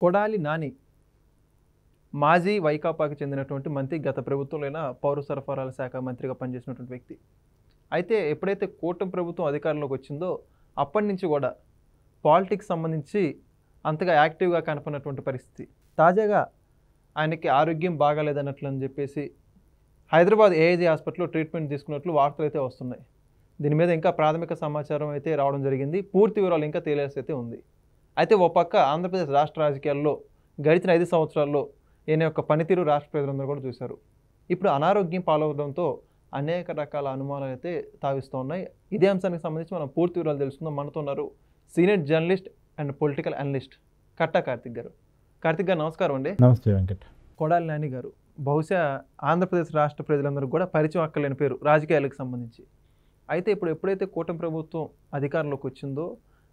కొడాలి నాని మాజీ వైకాపాకి చెందినటువంటి మంత్రి, గత ప్రభుత్వంలోనే పౌర సరఫరాల శాఖ మంత్రిగా పనిచేసినటువంటి వ్యక్తి. అయితే ఎప్పుడైతే కూటమి ప్రభుత్వం అధికారంలోకి వచ్చిందో అప్పటి నుంచి కూడా పాలిటిక్స్ సంబంధించి అంతగా యాక్టివ్గా కనపడినటువంటి పరిస్థితి. తాజాగా ఆయనకి ఆరోగ్యం బాగాలేదన్నట్లు అని చెప్పేసి హైదరాబాద్ ఏఐజీ హాస్పిటల్లో ట్రీట్మెంట్ తీసుకున్నట్లు వార్తలు అయితే వస్తున్నాయి. దీని మీద ఇంకా ప్రాథమిక సమాచారం అయితే రావడం జరిగింది. పూర్తి వివరాలు ఇంకా తేలాల్సి అయితే ఉంది. అయితే ఓ పక్క ఆంధ్రప్రదేశ్ రాష్ట్ర రాజకీయాల్లో గడిచిన 5 సంవత్సరాల్లో ఈయన యొక్క పనితీరు రాష్ట్ర ప్రజలందరూ కూడా చూశారు. ఇప్పుడు అనారోగ్యం పాలవడంతో అనేక రకాల అనుమానాలు అయితే తావిస్తూ ఉన్నాయి. ఇదే అంశానికి సంబంధించి మనం పూర్తి వివరాలు తెలుసుకుందాం. మనతో ఉన్నారు senior journalist and political analyst Katta Karthik గారు. కార్తిక్ గారు నమస్కారం అండి. నమస్తే వెంకట్. కొడాలి నాని గారు బహుశా ఆంధ్రప్రదేశ్ రాష్ట్ర ప్రజలందరూ కూడా పరిచయం అక్కర్లేని పేరు రాజకీయాలకు సంబంధించి. అయితే ఇప్పుడు ఎప్పుడైతే కూటమి ప్రభుత్వం అధికారంలోకి వచ్చిందో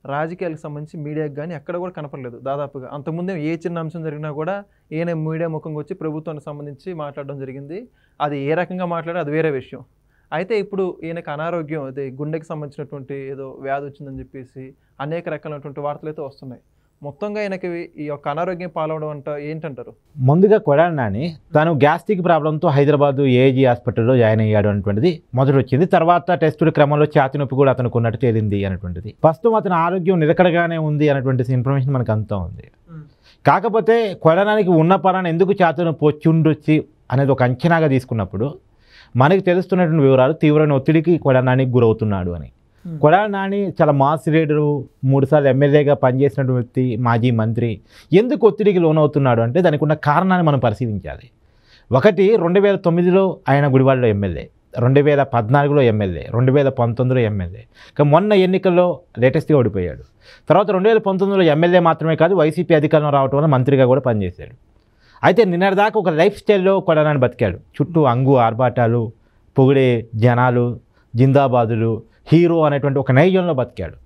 రాజకీయాలకు సంబంధించి మీడియాకి కానీ ఎక్కడ కూడా కనపడలేదు దాదాపుగా. అంతకుముందే ఏ చిన్న అంశం జరిగినా కూడా ఈయన మీడియా ముఖంగా వచ్చి ప్రభుత్వానికి సంబంధించి మాట్లాడడం జరిగింది. అది ఏ రకంగా మాట్లాడో అది వేరే విషయం. అయితే ఇప్పుడు ఈయనకు అనారోగ్యం, అదే గుండెకి సంబంధించినటువంటి ఏదో వ్యాధి వచ్చిందని చెప్పేసి అనేక రకాలైనటువంటి వార్తలు అయితే వస్తున్నాయి. మొత్తంగా ఈయనకి ఈ యొక్క అనారోగ్యం పాలవడం ఏంటంటారు? ముందుగా కొడాలి నాని తాను గ్యాస్ట్రిక్ ప్రాబ్లంతో హైదరాబాద్ ఏఐజీ హాస్పిటల్లో జాయిన్ అయ్యాడు అనేటువంటిది మొదటి వచ్చింది. తర్వాత టెస్టుల క్రమంలో ఛాతీ నొప్పి కూడా అతనికి ఉన్నట్టు తేలింది అనేటువంటిది. ప్రస్తుతం అతని ఆరోగ్యం నిలకడగానే ఉంది అనేటువంటి ఇన్ఫర్మేషన్ మనకు అంతా ఉంది. కాకపోతే కొడాలి నానికి ఉన్న పరాన్ని ఎందుకు ఛాతీ నొప్పి వచ్చి ఉండొచ్చి అనేది ఒక అంచనాగా తీసుకున్నప్పుడు మనకి తెలుస్తున్నటువంటి వివరాలు తీవ్రమైన ఒత్తిడికి కొడాలి నాని గురవుతున్నాడు అని. కొడాలి నాని చాలా మాస్ లీడరు, 3 సార్లు ఎమ్మెల్యేగా పనిచేసినటువంటి వ్యక్తి, మాజీ మంత్రి. ఎందుకు ఒత్తిడికి లోనవుతున్నాడు అంటే దానికి ఉన్న కారణాన్ని మనం పరిశీలించాలి. ఒకటి 2009లో ఆయన గుడివాడలో ఎమ్మెల్యే, 2014లో ఎమ్మెల్యే, 2019లో ఎమ్మెల్యే. ఇక మొన్న ఎన్నికల్లో లేటెస్ట్గా ఓడిపోయాడు. తర్వాత 2019లో ఎమ్మెల్యే మాత్రమే కాదు, వైసీపీ అధికారంలో రావడం వల్ల మంత్రిగా కూడా పనిచేశాడు. అయితే నిన్నటిదాకా ఒక లైఫ్ స్టైల్లో కొడాలి నాని బతికాడు. చుట్టూ అంగు ఆర్భాటాలు, పొగిడే జనాలు, జిందాబాదులు, హీరో అనేటువంటి ఒక నైజంలో బతికాడు.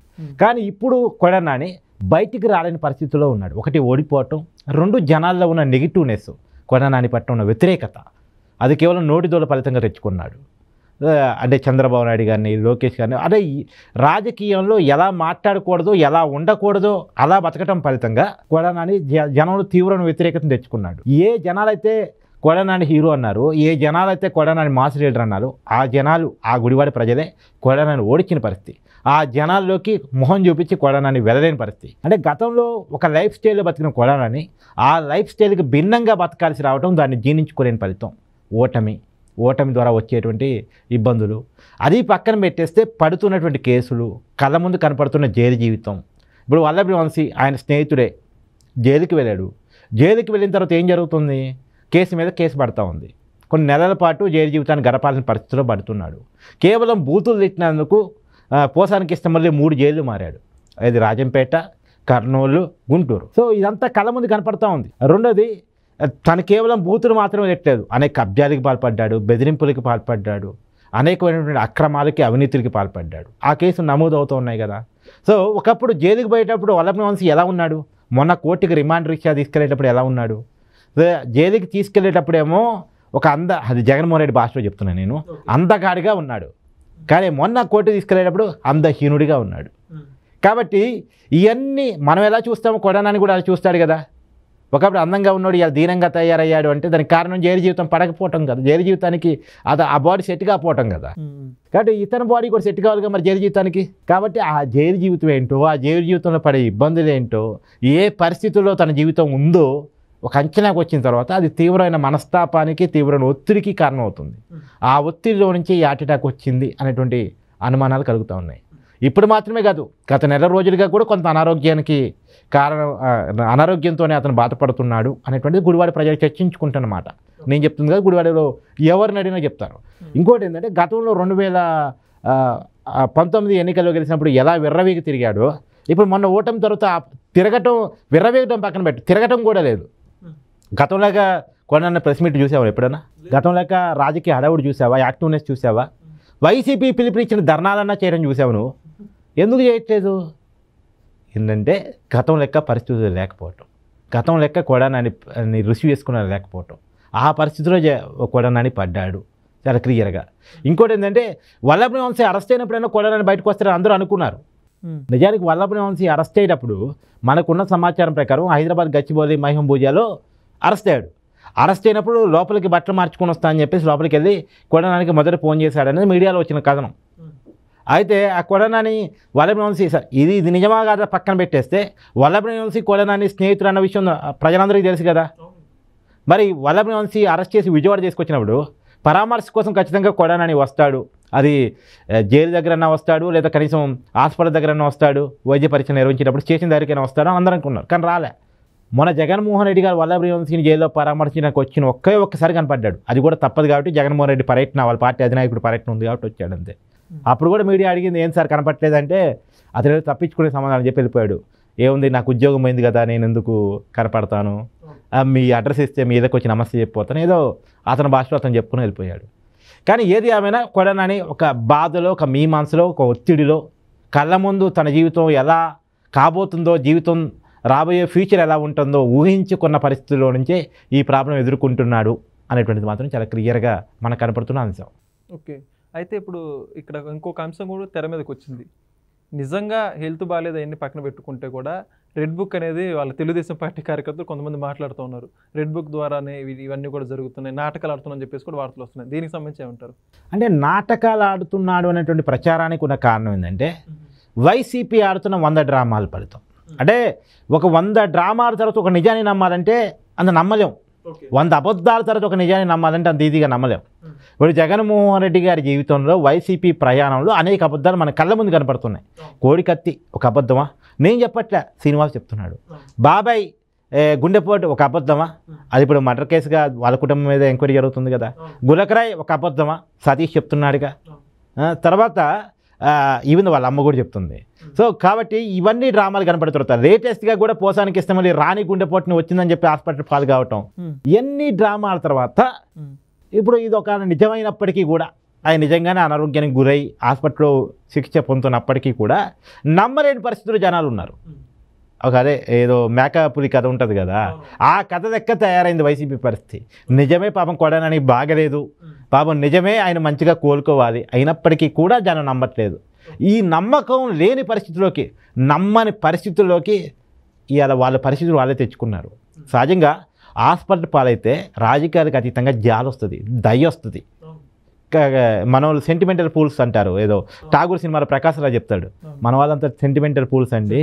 కానీ ఇప్పుడు కొడాలి నాని బయటికి రాలేని పరిస్థితిలో ఉన్నాడు. ఒకటి ఓడిపోవటం, 2 జనాల్లో ఉన్న నెగిటివ్నెస్, కొడాలి నాని పట్ల ఉన్న వ్యతిరేకత, అది కేవలం నోటిదోల ఫలితంగా తెచ్చుకున్నాడు. అంటే చంద్రబాబు నాయుడు గారిని, లోకేష్ గారిని, అదే రాజకీయంలో ఎలా మాట్లాడకూడదో, ఎలా ఉండకూడదో అలా బతకటం ఫలితంగా కొడాలి నాని జనంలో తీవ్రమైన వ్యతిరేకతను తెచ్చుకున్నాడు. ఏ జనాలైతే కొడాలి నాని హీరో అన్నారు, ఏ జనాలైతే కొడాలి నాని మాస్ లీడర్ అన్నారు, ఆ జనాలు, ఆ గుడివాడ ప్రజలే కొడాలి నాని ఓడించిన పరిస్థితి. ఆ జనాల్లోకి మొహం చూపించి కొడాలి నాని వెళ్ళలేని పరిస్థితి. అంటే గతంలో ఒక లైఫ్ స్టైల్లో బతికిన కొడాలి నాని ఆ లైఫ్ స్టైల్కి భిన్నంగా బతకాల్సి రావడం, దాన్ని జీర్ణించుకోలేని ఫలితం ఓటమి ద్వారా వచ్చేటువంటి ఇబ్బందులు. అది పక్కన పెట్టేస్తే పడుతున్నటువంటి కేసులు, కళ్ళ ముందు కనపడుతున్న జైలు జీవితం. ఇప్పుడు వల్లభి వంశీ ఆయన స్నేహితుడే జైలుకి వెళ్ళాడు. జైలుకి వెళ్ళిన తర్వాత ఏం జరుగుతుంది? కేసు మీద కేసు పడతా ఉంది. కొన్ని నెలల పాటు జైలు జీవితాన్ని గడపాల్సిన పరిస్థితిలో పడుతున్నాడు. కేవలం బూతులు తిట్టినందుకు పోసానికి ఇష్టం మళ్ళీ 3 జైళ్ళు మారాడు. అది రాజంపేట, కర్నూలు, గుంటూరు. సో ఇదంతా కళ్ళ ముందు కనపడతా ఉంది. రెండోది, తను కేవలం బూతులు మాత్రమే తిట్టలేదు, అనేక కబ్జాలకి పాల్పడ్డాడు, బెదిరింపులకి పాల్పడ్డాడు, అనేకమైనటువంటి అక్రమాలకి, అవినీతికి పాల్పడ్డాడు. ఆ కేసులు నమోదు అవుతూ ఉన్నాయి కదా. సో ఒకప్పుడు జైలుకి పోయేటప్పుడు వల్లభి వంశీ ఎలా ఉన్నాడు, మొన్న కోర్టుకి రిమాండ్ రిక్షా తీసుకెళ్లేటప్పుడు ఎలా ఉన్నాడు, జైలుకి తీసుకెళ్లేటప్పుడేమో అది జగన్మోహన్ రెడ్డి భాషలో చెప్తున్నాను నేను, అందగాడిగా ఉన్నాడు. కానీ మొన్న కోర్టు తీసుకెళ్లేటప్పుడు అందహీనుడిగా ఉన్నాడు. కాబట్టి ఇవన్నీ మనం ఎలా చూస్తామో కొడాలి నాని కూడా అలా చూస్తాడు కదా. ఒకప్పుడు అందంగా ఉన్నాడు, ఇలా దీనంగా తయారయ్యాడు అంటే దానికి కారణం జైలు జీవితం పడకపోవటం కదా, జైలు జీవితానికి ఆ బాడీ సెట్ కాకపోవటం కదా. కాబట్టి ఇతని బాడీ కూడా సెట్ కావాలిగా మరి జైలు జీవితానికి. కాబట్టి ఆ జైలు జీవితం ఏంటో, ఆ జైలు జీవితంలో పడే ఇబ్బందులు ఏంటో, ఏ పరిస్థితుల్లో తన జీవితం ఉందో ఒక అంచనాకు వచ్చిన తర్వాత అది తీవ్రమైన మనస్తాపానికి, తీవ్రమైన ఒత్తిడికి కారణం అవుతుంది. ఆ ఒత్తిడిలో నుంచి ఈ హార్ట్ అటాక్ వచ్చింది అనేటువంటి అనుమానాలు కలుగుతూ ఉన్నాయి. ఇప్పుడు మాత్రమే కాదు, గత నెల రోజులుగా కూడా కొంత అనారోగ్యంతోనే అతను బాధపడుతున్నాడు అనేటువంటిది గుడివాడ ప్రజలు చర్చించుకుంటున్నమాట. నేను చెప్తుంది కదా, గుడివాడలో ఎవరిని అడిగినా చెప్తారు. ఇంకోటి ఏంటంటే, గతంలో 2019 ఎన్నికల్లో గెలిచినప్పుడు ఎలా విర్రవీగి తిరిగాడో, ఇప్పుడు మొన్న ఓటమి తర్వాత విర్రవీగటం పక్కన పెట్టి తిరగటం కూడా లేదు. గతంలాగా కొడాలి ప్రెస్ మీట్ చూసావా ఎప్పుడైనా? గతంలాగా రాజకీయ హడావుడు చూసావా, యాక్టివ్నెస్ చూసావా? వైసీపీ పిలుపునిచ్చిన ధర్నాలన్నా చేయడం చూసావు నువ్వు? ఎందుకు చేయట్లేదు? ఏంటంటే గతం లెక్క పరిస్థితులు లేకపోవటం, గతం లెక్క కొడాలి నాని రిసీవ్ చేసుకున్న లేకపోవటం, ఆ పరిస్థితిలో కొడాలి నాని పడ్డాడు చాలా క్లియర్గా. ఇంకోటి ఏంటంటే, వల్లభి వంశీ అరెస్ట్ అయినప్పుడైనా కొడాలి నాని బయటకు వస్తారని అందరూ అనుకున్నారు. నిజానికి వల్లభనేని వంశీ అరెస్ట్ అయ్యేటప్పుడు మనకున్న సమాచారం ప్రకారం హైదరాబాద్ గచ్చిబౌలి మహబూబాబాద్లో అరెస్ట్ అయ్యాడు. అరెస్ట్ అయినప్పుడు లోపలికి బట్టలు మార్చుకొని వస్తా అని చెప్పేసి లోపలికి వెళ్ళి కొడానానికి మొదట ఫోన్ చేశాడనేది మీడియాలో వచ్చిన కథనం. అయితే ఆ కొడానాని వల్లభనేని వంశీ సార్ ఇది నిజమా కాదా పక్కన పెట్టేస్తే వల్లభనేని వంశీ కొడానాని స్నేహితుడు అన్న విషయం ప్రజలందరికీ తెలుసు కదా. మరి వల్లభనేని వంశీ అరెస్ట్ చేసి విజయవాడ తీసుకొచ్చినప్పుడు పరామర్శ కోసం ఖచ్చితంగా కొడానాని వస్తాడు. అది జైలు దగ్గరన్నా వస్తాడు, లేదా కనీసం హాస్పిటల్ దగ్గరన్నా వస్తాడు, వైద్య పరీక్ష నిర్వహించేటప్పుడు స్టేషన్ దగ్గరికైనా వస్తాడు అని అందరూ అనుకున్నారు. కానీ రాలే. మొన్న జగన్మోహన్ రెడ్డి గారు వల్లభనేని వంశీని జైల్లో పరామర్శించడానికి వచ్చిన ఒక్కసారి కనపడ్డాడు. అది కూడా తప్పదు కాబట్టి జగన్మోహన్ రెడ్డి పర్యటన, వాళ్ళ పార్టీ అధినాయకుడు పర్యటన ఉంది కాబట్టి వచ్చాడు అంతే. అప్పుడు కూడా మీడియా అడిగింది ఏం సార్ కనపట్లేదంటే అతను తప్పించుకునే సమాధానం చెప్పి వెళ్ళిపోయాడు. ఏముంది నాకు ఉద్యోగం పోయింది కదా నేను ఎందుకు కనపడతాను, మీ అడ్రస్ ఇస్తే మీ ఇళ్ళకి వచ్చి నమస్తే చెప్పిపోతాను, ఏదో అతని భాషలో అతను చెప్పుకుని వెళ్ళిపోయాడు. కానీ ఏది ఏమైనా కొడానాని ఒక బాధలో, ఒక మీమాంసలో, ఒక ఒత్తిడిలో కళ్ళ ముందు తన జీవితం ఎలా కాబోతుందో, జీవితం రాబోయే ఫ్యూచర్ ఎలా ఉంటుందో ఊహించుకున్న పరిస్థితుల్లో నుంచే ఈ ప్రాబ్లం ఎదుర్కొంటున్నాడు అనేటువంటిది మాత్రం చాలా క్లియర్గా మనకు కనపడుతున్న అంశం. ఓకే, అయితే ఇప్పుడు ఇక్కడ ఇంకొక అంశం కూడా తెర మీదకి వచ్చింది. నిజంగా హెల్త్ బాగాలేదు అవన్నీ పక్కన పెట్టుకుంటే కూడా రెడ్ బుక్ అనేది వాళ్ళ తెలుగుదేశం పార్టీ కార్యకర్తలు కొంతమంది మాట్లాడుతూ ఉన్నారు. రెడ్ బుక్ ద్వారానే ఇవన్నీ కూడా జరుగుతున్నాయి, నాటకాలు ఆడుతున్నాయని చెప్పేసి కూడా వార్తలు వస్తున్నాయి. దీనికి సంబంధించి ఏమంటారు? అంటే నాటకాలు ఆడుతున్నాడు అనేటువంటి ప్రచారానికి ఉన్న కారణం ఏంటంటే వైసీపీ ఆడుతున్న 100 డ్రామాల ఫలితం. అంటే ఒక 100 డ్రామాల తర్వాత ఒక నిజాన్ని నమ్మాలంటే అంత నమ్మలేం. 100 అబద్ధాల తర్వాత ఒక నిజాన్ని నమ్మాలంటే అంత ఈజీగా నమ్మలేం. ఇప్పుడు జగన్మోహన్ రెడ్డి గారి జీవితంలో వైసీపీ ప్రయాణంలో అనేక అబద్ధాలు మన కళ్ళ ముందు కనపడుతున్నాయి. కోడికత్తి ఒక అబద్ధమా? నేను చెప్పట్లే, శ్రీనివాస్ చెప్తున్నాడు. బాబాయ్ గుండెపోటు ఒక అబద్ధమా? అది ఇప్పుడు మర్డర్ కేసుగా వాళ్ళ కుటుంబం మీద ఎంక్వైరీ జరుగుతుంది కదా. గులకరాయ్ ఒక అబద్ధమా? సతీష్ చెప్తున్నాడుగా. తర్వాత ఈవెన్ వాళ్ళ అమ్మ కూడా చెప్తుంది. సో కాబట్టి ఇవన్నీ డ్రామాలు కనపడుతుంటారు. లేటెస్ట్గా కూడా పోసానికి ఇష్టమని రాణి గుండెపోటుని వచ్చిందని చెప్పి హాస్పిటల్ పాలు కావటం, ఎన్ని డ్రామాల తర్వాత ఇప్పుడు ఇది ఒక నిజమైనప్పటికీ కూడా ఆయన నిజంగానే అనారోగ్యానికి గురై హాస్పిటల్లో చికిత్స పొందుతున్నప్పటికీ కూడా నమ్మలేని పరిస్థితుల్లో జనాలు ఉన్నారు. ఒక అదే ఏదో మేకపులి కథ ఉంటుంది కదా, ఆ కథ లెక్క తయారైంది వైసీపీ పరిస్థితి. నిజమే పాపం కొడానానికి బాగలేదు, పాపం నిజమే ఆయన మంచిగా కోలుకోవాలి, అయినప్పటికీ కూడా జనం నమ్మట్లేదు. ఈ నమ్మకం లేని పరిస్థితుల్లోకి, నమ్మని పరిస్థితుల్లోకి ఇవాళ వాళ్ళ పరిస్థితులు వాళ్ళే తెచ్చుకున్నారు. సహజంగా హాస్పిటల్ పాలైతే రాజకీయాలకు అతీతంగా జాలి వస్తుంది, దయ వస్తుంది. మన వాళ్ళు సెంటిమెంటల్ పూల్స్ అంటారు, ఏదో ఠాగూర్ సినిమాలో ప్రకాశ్ రావు చెప్తాడు, మన వాళ్ళంతా సెంటిమెంటల్ పూల్స్ అండి,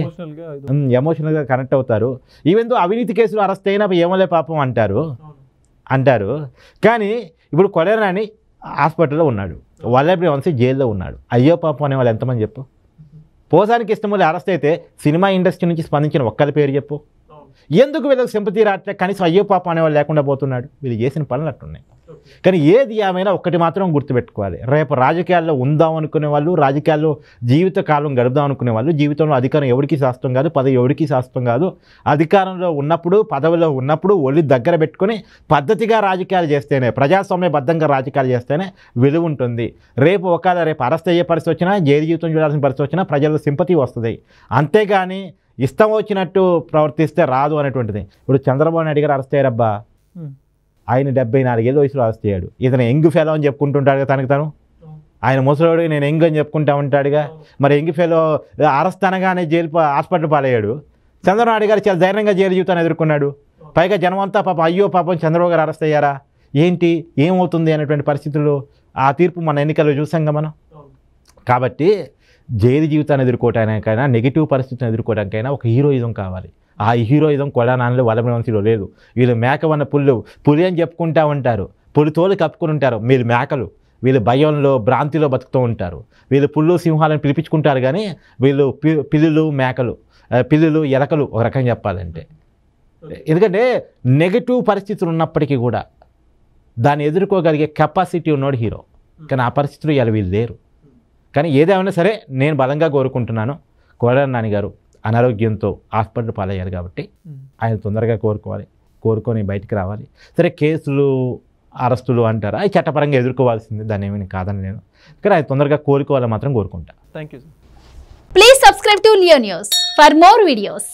ఎమోషనల్గా కనెక్ట్ అవుతారు. ఈవెన్ దో అవినీతి కేసులు అరెస్ట్ అయినా ఏమోలే పాపం అంటారు. కానీ ఇప్పుడు కొడానాని హాస్పిటల్లో ఉన్నాడు, వల్లభనేని వంశీ జైల్లో ఉన్నాడు. అయ్యో పాపం అనే వాళ్ళు ఎంతమంది చెప్పు? పోసానికి ఇష్టమని అరెస్ట్ అయితే సినిమా ఇండస్ట్రీ నుంచి స్పందించిన ఒక్కరి పేరు చెప్పు. ఎందుకు వీళ్ళకి సింపతి రావట్లే? కనీసం అయ్యో పాపం అనేవాళ్ళు లేకుండా పోతున్నాడు. వీళ్ళు చేసిన పనులు అట్టున్నాయి. కానీ ఏది ఏమైనా ఒక్కటి మాత్రం గుర్తుపెట్టుకోవాలి, రేపు రాజకీయాల్లో ఉందాం అనుకునే వాళ్ళు, రాజకీయాల్లో జీవితకాలం గడుపుదాం అనుకునే వాళ్ళు, జీవితంలో అధికారం ఎవరికి శాస్త్రం కాదు, పదవి ఎవరికి శాస్త్రం కాదు. అధికారంలో ఉన్నప్పుడు, పదవిలో ఉన్నప్పుడు ఒళ్ళు దగ్గర పెట్టుకొని పద్ధతిగా రాజకీయాలు చేస్తేనే, ప్రజాస్వామ్యబద్ధంగా రాజకీయాలు చేస్తేనే విలువ ఉంటుంది. రేపు అరెస్ట్ అయ్యే పరిస్థితి వచ్చినా, జైలు జీవితం చూడాల్సిన పరిస్థితి వచ్చినా ప్రజల్లో సింపతి వస్తుంది. అంతేగాని ఇష్టం వచ్చినట్టు ప్రవర్తిస్తే రాదు అనేటువంటిది. ఇప్పుడు చంద్రబాబు నాయుడు గారు అరెస్ట్ అయ్యారబ్బా, ఆయన 74 ఏళ్ళ వయసులో అరెస్ట్ అయ్యాడు. ఇతను యంగ్ ఫెలో అని చెప్పుకుంటుంటాడుగా తనకు తను. ఆయన ముసలోడు నేను యంగ్ అని చెప్పుకుంటా ఉంటాడుగా. మరి యంగ్ ఫెలో అరెస్ట్ అనగానే హాస్పిటల్ పాలయ్యాడు. చంద్రబాబు నాయుడు గారు చాలా ధైర్యంగా జైలు జీవితాన్ని ఎదుర్కొన్నాడు. పైగా జనమంతా పాపం అయ్యో పాపం చంద్రబాబు గారు అరెస్ట్ అయ్యారా, ఏంటి ఏమవుతుంది అనేటువంటి పరిస్థితుల్లో ఆ తీర్పు మన ఎన్నికల్లో చూసాంగా మనం. కాబట్టి జైలు జీవితాన్ని ఎదుర్కోవడానికైనా, నెగిటివ్ పరిస్థితిని ఎదుర్కోవడానికైనా ఒక హీరోయిజం కావాలి. ఆ హీరోయిజం కొడానానిలో వల్లభనేని వంశీలో లేదు. వీళ్ళు మేకవన్న పులి అని చెప్పుకుంటూ ఉంటారు, పులితోలు కప్పుకొని ఉంటారు. వీళ్ళు మేకలు, వీళ్ళు భయంలో భ్రాంతిలో బతుకుతూ ఉంటారు. వీళ్ళు పుల్లు సింహాలను పిలిపించుకుంటారు, కానీ వీళ్ళు పిల్లులు మేకలు, పిల్లులు ఎలకలు ఒక రకంగా చెప్పాలంటే. ఎందుకంటే నెగిటివ్ పరిస్థితులు ఉన్నప్పటికీ కూడా దాన్ని ఎదుర్కోగలిగే కెపాసిటీ ఉన్నోడు హీరో. కానీ ఆ పరిస్థితులు ఇలా వీళ్ళు లేరు. కానీ ఏదేమైనా సరే నేను బలంగా కోరుకుంటున్నాను, కొడానాని గారు అనారోగ్యంతో హాస్పిటల్ పాలయ్యారు కాబట్టి ఆయన తొందరగా కోరుకొని బయటికి రావాలి. సరే కేసులు అరెస్టులు అంటారు, అవి చట్టపరంగా ఎదుర్కోవాల్సింది, దాన్ని ఏమీ కాదని నేను. కానీ ఆయన తొందరగా కోరుకోవాలని మాత్రం కోరుకుంటా. Thank you. Please subscribe to Leo news for more videos.